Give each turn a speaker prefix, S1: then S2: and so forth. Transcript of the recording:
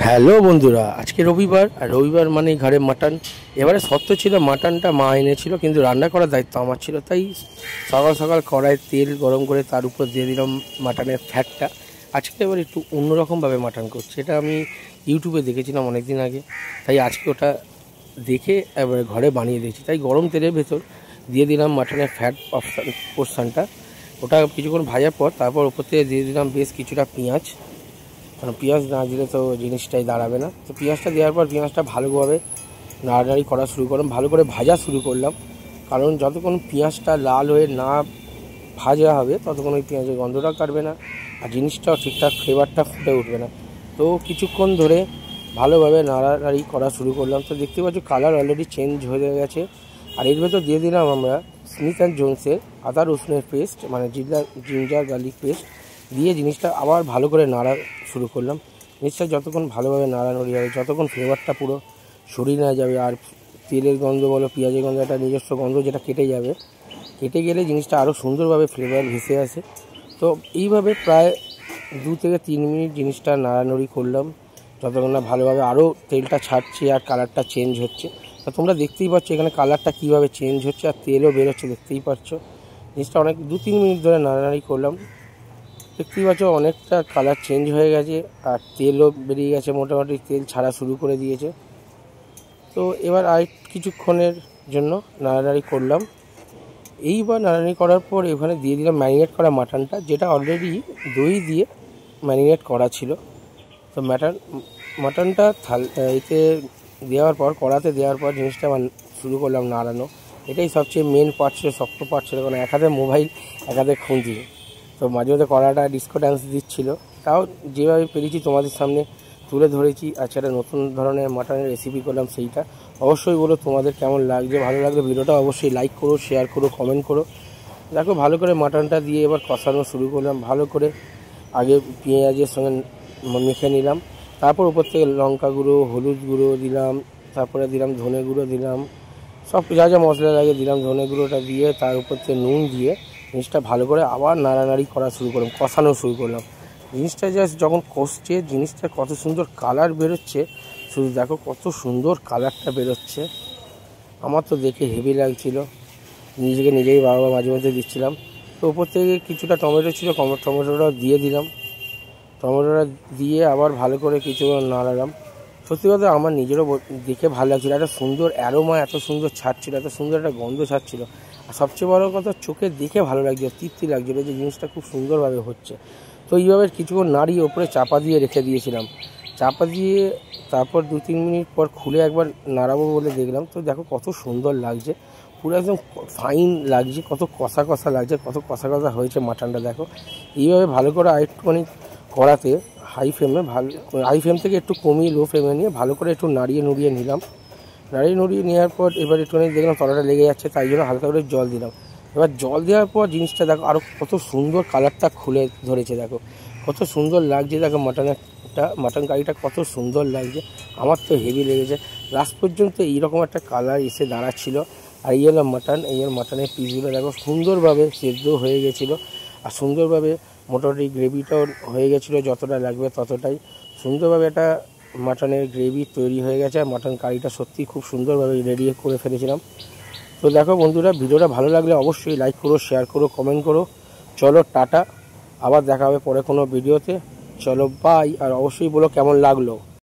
S1: Hello বন্ধুরা, আজকে রবিবার আর রবিবার মানেই ঘরে মাটন। এবারে সত্য ছিল মাটনটা মা এনেছিল, কিন্তু রান্না করার দায়িত্ব আমার ছিল। তাই সকাল সকাল কড়াইয়ে তেল গরম করে তার উপর দিয়ে দিলাম মাটনের ফ্যাটটা। আজকে এবার একটু অন্যরকমভাবে মাটন করছি, এটা আমি ইউটিউবে দেখেছিলাম অনেক দিন আগে। তাই আজকে ওটা দেখে এবার ঘরে বানিয়ে দিয়েছি। তাই গরম তেলের ভেতর দিয়ে দিলাম মাটনের ফ্যাট পোর্শনটা। ওটা কিছুক্ষণ ভাজার পর তারপর ওপর থেকে দিয়ে দিলাম বেশ কিছুটা পেঁয়াজ, কারণ পেঁয়াজ না দিলে তো জিনিসটাই দাঁড়াবে না। তো পেঁয়াজটা দেওয়ার পর পেঁয়াজটা ভালোভাবে নাড়ানাড়ি করা শুরু করলাম, ভালো করে ভাজা শুরু করলাম। কারণ যতক্ষণ পেঁয়াজটা লাল হয়ে না ভাজা হবে ততক্ষণ ওই পেঁয়াজের গন্ধটা কাটবে না, আর জিনিসটাও ঠিকঠাক ফ্লেভারটা ফুটে উঠবে না। তো কিছুক্ষণ ধরে ভালোভাবে নাড়ানাড়ি করা শুরু করলাম। তো দেখতে পাচ্ছ কালার অলরেডি চেঞ্জ হয়ে গেছে। আর এর ভেতর দিয়ে দিলাম আমরা স্মিথ অ্যান্ড জোনসের আদা রসুনের পেস্ট, মানে জিঞ্জার গার্লিক পেস্ট দিয়ে জিনিসটা আবার ভালো করে নাড়া শুরু করলাম। জিনিসটা যতক্ষণ ভালোভাবে নাড়ানোড়ি হবে, যতক্ষণ ফ্লেভারটা পুরো সরিয়ে নেওয়া যাবে, আর তেলের গন্ধ বলো পেঁয়াজের গন্ধ, একটা নিজস্ব গন্ধ যেটা কেটে যাবে, কেটে গেলে জিনিসটা আরও সুন্দরভাবে ফ্লেভার ভেসে আসে। তো এইভাবে প্রায় 2 থেকে 3 মিনিট জিনিসটা নাড়ানোড়ি করলাম, যতক্ষণ না ভালোভাবে আরও তেলটা ছাড়ছে আর কালারটা চেঞ্জ হচ্ছে। তো তোমরা দেখতেই পাচ্ছ এখানে কালারটা কীভাবে চেঞ্জ হচ্ছে আর তেলও বেরোচ্ছে, দেখতেই পাচ্ছ। জিনিসটা অনেক 2-3 মিনিট ধরে নাড়ানাড়ি করলাম। দেখতেই পাচ্ছ অনেকটা কালার চেঞ্জ হয়ে গেছে আর তেলও বেরিয়ে গেছে, মোটামুটি তেল ছাড়া শুরু করে দিয়েছে। তো এবার আর কিছুক্ষণের জন্য নাড়ানাড়ি করলাম। এইবার নাড়ানাড়ি করার পর এখানে দিয়ে দিলাম ম্যারিনেট করা মাটনটা, যেটা অলরেডি দই দিয়ে ম্যারিনেট করা ছিল। তো মাটনটা এতে দেওয়ার পর, কড়াতে দেওয়ার পর জিনিসটা শুরু করলাম নাড়ানো। এটাই সবচেয়ে মেন পার্ট ছিল, শক্ত পার্ট ছিল, কারণ এক হাতে মোবাইল এক হাতে খুঁজি। তো মাঝে মাঝে কড়াটা ডিসকো ডান্স দিচ্ছিলো, তাও যেভাবে পেরেছি তোমাদের সামনে তুলে ধরেছি। আচ্ছা, একটা নতুন ধরনের মাটনের রেসিপি করলাম, সেইটা অবশ্যই বলো তোমাদের কেমন লাগছে। ভালো লাগলে ভিডিওটা অবশ্যই লাইক করো, শেয়ার করো, কমেন্ট করো। দেখো ভালো করে মাটনটা দিয়ে এবার কষানো শুরু করলাম, ভালো করে আগে পেঁয়াজের সঙ্গে মেখে নিলাম। তারপর উপর থেকে লঙ্কা গুঁড়ো, হলুদ গুঁড়ো দিলাম, তারপরে দিলাম ধনে গুঁড়ো দিলাম, সব যা যা মশলা লাগে দিলাম। ধনে গুঁড়োটা দিয়ে তার উপর থেকে নুন দিয়ে জিনিসটা ভালো করে আবার নাড়ানাড়ি করা শুরু করলাম, কষানো শুরু করলাম। জিনিসটা জাস্ট যখন কষছে জিনিসটা কত সুন্দর কালার বেরোচ্ছে, শুধু দেখো কত সুন্দর কালারটা বেরোচ্ছে। আমার তো দেখে হেভি লাগছিল, নিজেই বাবা মাঝে মাঝে দিচ্ছিলাম। তো উপর থেকে কিছুটা টমেটো ছিল, টমেটোটা দিয়ে দিলাম। টমেটোটা দিয়ে আবার ভালো করে কিছু নাড়ালাম। সত্যি কথা আমার নিজেরও দেখে ভালো লাগছিলো, একটা সুন্দর অ্যারোমা এত সুন্দর ছাড়ছিল, এত সুন্দর একটা গন্ধ ছাড়ছিল। আর সবচেয়ে বড় কথা চোখে দেখে ভালো লাগছিলো, তৃপ্তি লাগছিলো যে জিনিসটা খুব সুন্দরভাবে হচ্ছে। তো এইভাবে কিছুক্ষণ নাড়িয়ে ওপরে চাপা দিয়ে রেখে দিয়েছিলাম। চাপা দিয়ে তারপর 2-3 মিনিট পর খুলে একবার নাড়াবো বলে দেখলাম। তো দেখো কত সুন্দর লাগছে, পুরো একদম ফাইন লাগছে, কত কষা কষা লাগছে, কত কষা কষা হয়েছে মাটনটা। দেখো এইভাবে ভালো করে আরেকটুখানি কড়াতে হাই ফ্লেম থেকে একটু কমিয়ে লো ফ্লেমে নিয়ে ভালো করে একটু নাড়িয়ে নুড়িয়ে নিলাম। নাড়িয়ে নেওয়ার পর এবার একটুখানি দেখলাম তলাটা লেগে যাচ্ছে, তাই জন্য হালকা করে জল দিলাম। এবার জল দেওয়ার পর জিনিসটা দেখো আরও কত সুন্দর কালারটা খুলে ধরেছে, দেখো কত সুন্দর লাগছে। দেখো মাটন কারিটা কত সুন্দর লাগছে, আমার তো হেভি লেগেছে। লাস্ট পর্যন্ত এইরকম একটা কালার এসে দাঁড়াচ্ছিল। আর এই হলো মাটন, এই হলো মাটনের পিসগুলো দেখো সুন্দরভাবে সেদ্ধ হয়ে গেছিলো, আর সুন্দরভাবে মোটামুটি গ্রেভিটাও হয়ে গেছিলো, যতটা লাগবে ততটাই সুন্দরভাবে একটা মাটনের গ্রেভি তৈরি হয়ে গেছে। আর মাটন কারিটা সত্যি খুব সুন্দরভাবে রেডি করে ফেলেছিলাম। তো দেখো বন্ধুরা, ভিডিওটা ভালো লাগলে অবশ্যই লাইক করো, শেয়ার করো, কমেন্ট করো। চলো টাটা, আবার দেখা হবে পরে কোনো ভিডিওতে। চলো বাই, আর অবশ্যই বলো কেমন লাগলো।